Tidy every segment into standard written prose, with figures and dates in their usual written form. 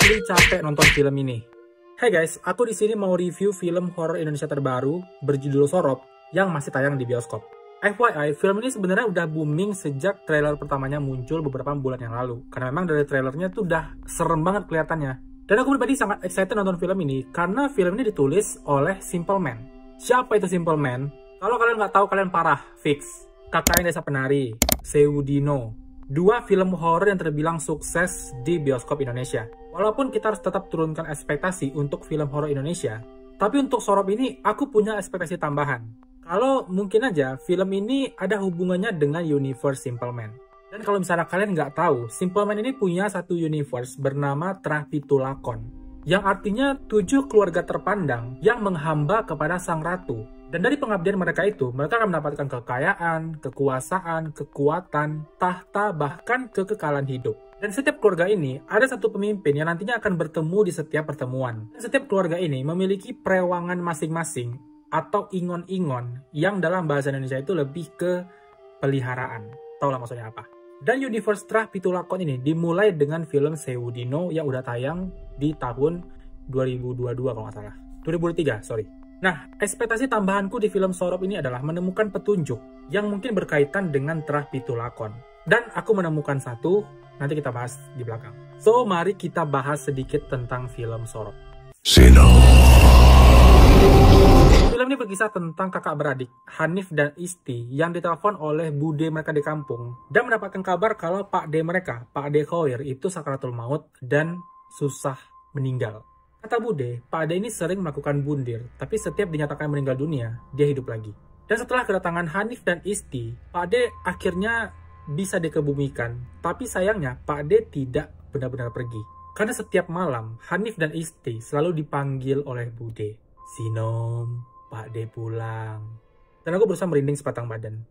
literally capek nonton film ini. Hey guys, aku di sini mau review film horor Indonesia terbaru berjudul Sorop yang masih tayang di bioskop. FYI, film ini sebenarnya udah booming sejak trailer pertamanya muncul beberapa bulan yang lalu. Karena memang dari trailernya tuh udah serem banget kelihatannya. Dan aku pribadi sangat excited nonton film ini karena film ini ditulis oleh Simple Man. Siapa itu Simple Man? Kalau kalian nggak tahu, kalian parah, fix. KKN Desa Penari, Sewu Dino, dua film horor yang terbilang sukses di bioskop Indonesia. Walaupun kita harus tetap turunkan ekspektasi untuk film horor Indonesia, tapi untuk Sorop ini aku punya ekspektasi tambahan. Kalau mungkin aja film ini ada hubungannya dengan universe Simple Man. Dan kalau misalnya kalian nggak tahu, Simple Man ini punya satu universe bernama Trapitulakon, yang artinya 7 keluarga terpandang yang menghamba kepada sang ratu. Dan dari pengabdian mereka itu, mereka akan mendapatkan kekayaan, kekuasaan, kekuatan, tahta, bahkan kekekalan hidup. Dan setiap keluarga ini ada satu pemimpin yang nantinya akan bertemu di setiap pertemuan. Dan setiap keluarga ini memiliki perewangan masing-masing atau ingon-ingon yang dalam bahasa Indonesia itu lebih ke peliharaan. Tahu lah maksudnya apa. Dan universe Trapitulakon ini dimulai dengan film Sewu Dino yang udah tayang di tahun 2022 kalau nggak salah. 2003, sorry. Nah, ekspektasi tambahanku di film Sorop ini adalah menemukan petunjuk yang mungkin berkaitan dengan Trapitulakon. Dan aku menemukan satu, nanti kita bahas di belakang. So, mari kita bahas sedikit tentang film Sorop. Film ini berkisah tentang kakak beradik, Hanif dan Isti, yang ditelepon oleh bude mereka di kampung, dan mendapatkan kabar kalau Pak D mereka, Pak D Khoir, itu sakaratul maut dan susah meninggal. Kata bude, Pak D ini sering melakukan bundir, tapi setiap dinyatakan meninggal dunia, dia hidup lagi. Dan setelah kedatangan Hanif dan Isti, Pak D akhirnya bisa dikebumikan, tapi sayangnya Pak D tidak benar-benar pergi. Karena setiap malam, Hanif dan Isti selalu dipanggil oleh bude. Sinom, Pak D pulang. Dan aku berusaha merinding sebatang badan.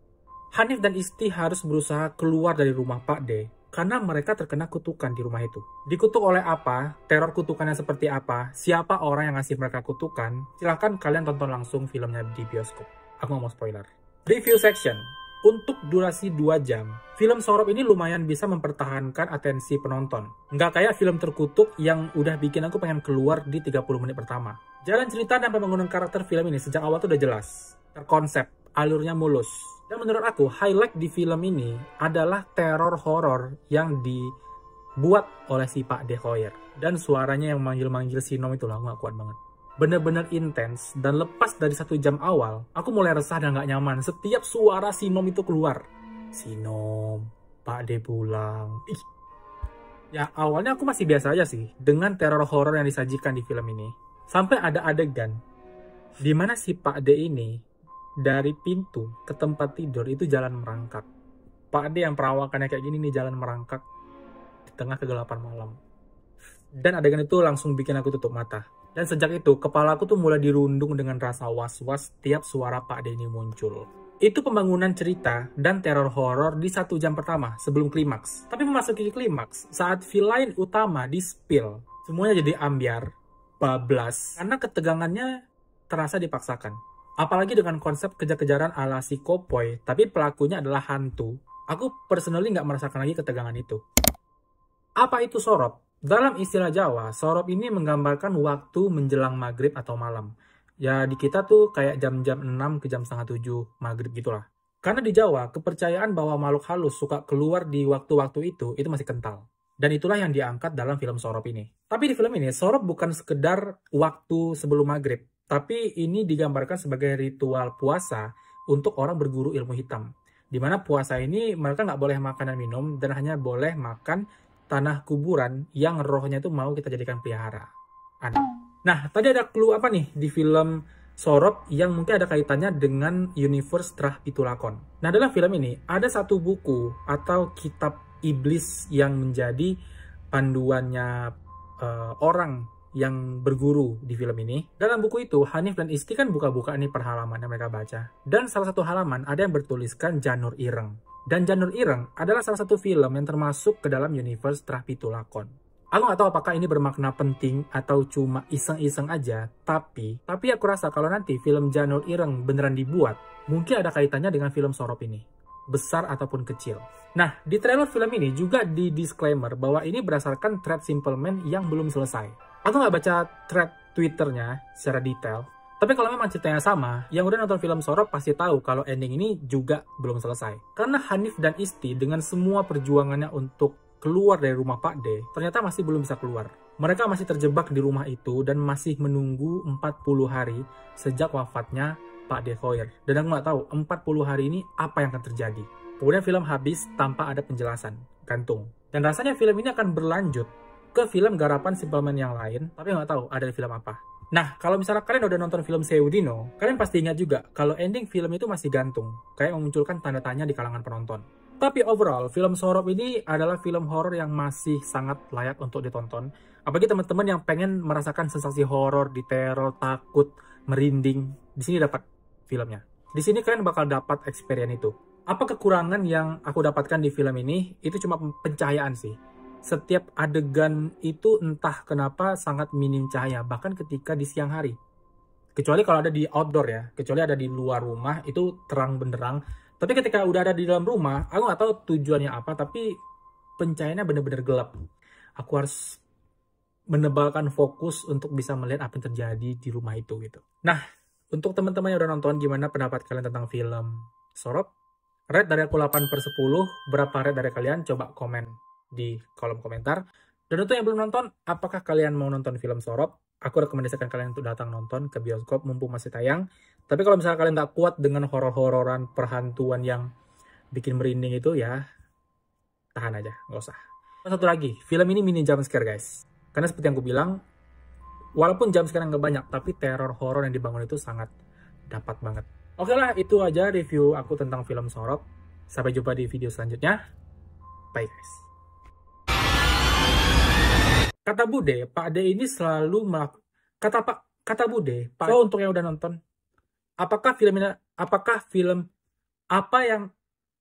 Hanif dan Isti harus berusaha keluar dari rumah Pak D karena mereka terkena kutukan di rumah itu. Dikutuk oleh apa, teror kutukannya seperti apa, siapa orang yang ngasih mereka kutukan, silahkan kalian tonton langsung filmnya di bioskop. Aku nggak mau spoiler. Review section. Untuk durasi 2 jam, film Sorop ini lumayan bisa mempertahankan atensi penonton. Nggak kayak film Terkutuk yang udah bikin aku pengen keluar di 30 menit pertama. Jalan cerita dan pembangunan karakter film ini sejak awal tuh udah jelas, terkonsep, alurnya mulus. Dan menurut aku, highlight di film ini adalah teror horor yang dibuat oleh si Pak D Khoir. Dan suaranya yang manggil-manggil Sinom itu lah, gak kuat banget. Bener-bener intens, dan lepas dari 1 jam awal, aku mulai resah dan gak nyaman setiap suara Sinom itu keluar. Sinom, Pak D pulang. Ih. Ya, awalnya aku masih biasa aja sih dengan teror horor yang disajikan di film ini. Sampai ada adegan di mana si Pak D ini dari pintu ke tempat tidur itu jalan merangkak. Pak D yang perawakannya kayak gini nih jalan merangkak di tengah kegelapan malam. Dan adegan itu langsung bikin aku tutup mata. Dan sejak itu kepala aku tuh mulai dirundung dengan rasa was-was tiap suara Pak D ini muncul. Itu pembangunan cerita dan teror horor di 1 jam pertama sebelum klimaks. Tapi memasuki klimaks, saat villain utama di-spill, semuanya jadi ambiar, bablas, karena ketegangannya terasa dipaksakan. Apalagi dengan konsep kejar-kejaran ala si Kopoi, tapi pelakunya adalah hantu. Aku personally nggak merasakan lagi ketegangan itu. Apa itu Sorop? Dalam istilah Jawa, Sorop ini menggambarkan waktu menjelang maghrib atau malam. Ya di kita tuh kayak jam-jam 6 ke jam setengah 7 maghrib gitulah. Karena di Jawa, kepercayaan bahwa makhluk halus suka keluar di waktu-waktu itu masih kental. Dan itulah yang diangkat dalam film Sorop ini. Tapi di film ini, Sorop bukan sekedar waktu sebelum maghrib. Tapi ini digambarkan sebagai ritual puasa untuk orang berguru ilmu hitam. Dimana puasa ini mereka nggak boleh makan dan minum dan hanya boleh makan tanah kuburan yang rohnya itu mau kita jadikan pelihara. Nah, tadi ada clue apa nih di film Sorop yang mungkin ada kaitannya dengan universe Trapitulakon. Nah, dalam film ini ada satu buku atau kitab iblis yang menjadi panduannya orang yang berguru di film ini. Dalam buku itu, Hanif dan Isti kan buka-buka nih per halaman yang mereka baca. Dan salah satu halaman ada yang bertuliskan Janur Ireng. Dan Janur Ireng adalah salah satu film yang termasuk ke dalam universe Trapitulakon. Aku nggak tahu apakah ini bermakna penting atau cuma iseng-iseng aja, tapi aku rasa kalau nanti film Janur Ireng beneran dibuat, mungkin ada kaitannya dengan film Sorop ini. besar ataupun kecil. Nah, di trailer film ini juga di disclaimer bahwa ini berdasarkan thread Simple Man yang belum selesai. Aku nggak baca thread Twitternya secara detail, tapi kalau memang ceritanya sama, yang udah nonton film Sorop pasti tahu kalau ending ini juga belum selesai. Karena Hanif dan Isti dengan semua perjuangannya untuk keluar dari rumah Pak D, ternyata masih belum bisa keluar. Mereka masih terjebak di rumah itu dan masih menunggu 40 hari sejak wafatnya Pak D. Khoir. Dan aku nggak tahu 40 hari ini apa yang akan terjadi. Kemudian film habis tanpa ada penjelasan, gantung. Dan rasanya film ini akan berlanjut ke film garapan Simple Man yang lain, tapi nggak tahu ada film apa. Nah, kalau misalnya kalian udah nonton film Seudino, kalian pasti ingat juga kalau ending film itu masih gantung, kayak memunculkan tanda tanya di kalangan penonton. Tapi overall, film Sorop ini adalah film horor yang masih sangat layak untuk ditonton. Apalagi teman-teman yang pengen merasakan sensasi horor, diteror, takut, merinding, di sini dapat filmnya. Di sini kalian bakal dapat experience itu. Apa kekurangan yang aku dapatkan di film ini? Itu cuma pencahayaan sih. Setiap adegan itu entah kenapa sangat minim cahaya, bahkan ketika di siang hari. Kecuali kalau ada di outdoor ya, kecuali ada di luar rumah, itu terang benderang. Tapi ketika udah ada di dalam rumah, aku nggak tahu tujuannya apa, tapi pencahayaannya bener-bener gelap. Aku harus menebalkan fokus untuk bisa melihat apa yang terjadi di rumah itu gitu. Nah, untuk teman-teman yang udah nonton, gimana pendapat kalian tentang film Sorop? Rate dari aku 8/10, berapa rate dari kalian? Coba komen di kolom komentar. Dan untuk yang belum nonton, apakah kalian mau nonton film Sorop? Aku rekomendasikan kalian untuk datang nonton ke bioskop mumpung masih tayang. Tapi kalau misalnya kalian tak kuat dengan horor-hororan perhantuan yang bikin merinding itu, ya tahan aja, nggak usah. Satu lagi, film ini mini jump scare guys. Karena seperti yang aku bilang, walaupun jump scare nggak banyak, tapi teror horor yang dibangun itu sangat dapat banget. Oke lah, itu aja review aku tentang film Sorop. Sampai jumpa di video selanjutnya. Bye guys. Kata Bude, Pak D ini selalu kata Bude, Pak. So, untuk yang udah nonton, apakah film apa yang